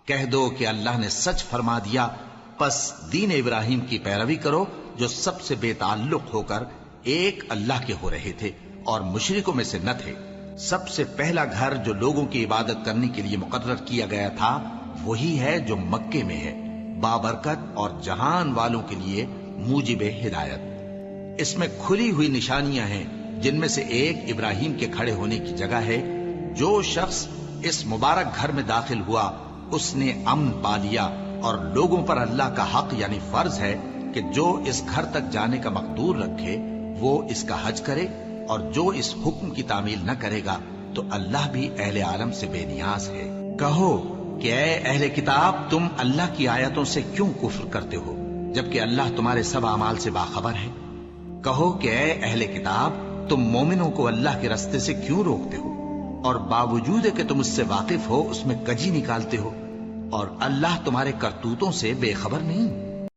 کہہ دو کہ اللہ نے سچ فرما دیا، پس دین ابراہیم کی پیروی کرو جو سب سے بے تعلق ہو کر ایک اللہ کے ہو رہے تھے اور مشرکوں میں سے نہ تھے۔ سب سے پہلا گھر جو لوگوں کی عبادت کرنے کے لیے مقرر کیا گیا تھا وہی ہے جو مکے میں ہے، بابرکت اور جہان والوں کے لیے موجب ہدایت۔ اس میں کھلی ہوئی نشانیاں ہیں، جن میں سے ایک ابراہیم کے کھڑے ہونے کی جگہ ہے۔ جو شخص اس مبارک گھر میں داخل ہوا اس نے امن پا لیا، اور لوگوں پر اللہ کا حق یعنی فرض ہے کہ جو اس گھر تک جانے کا مقدور رکھے وہ اس کا حج کرے، اور جو اس حکم کی تعمیل نہ کرے گا تو اللہ بھی اہل عالم سے بے نیاز ہے۔ کہو کہ اے اہل کتاب، تم اللہ کی آیتوں سے کیوں کفر کرتے ہو جبکہ اللہ تمہارے سب اعمال سے باخبر ہے؟ کہو کہ اے اہل کتاب، تم مومنوں کو اللہ کے رستے سے کیوں روکتے ہو، اور باوجود کہ تم اس سے واقف ہو اس میں کجی نکالتے ہو، اور اللہ تمہارے کرتوتوں سے بے خبر نہیں؟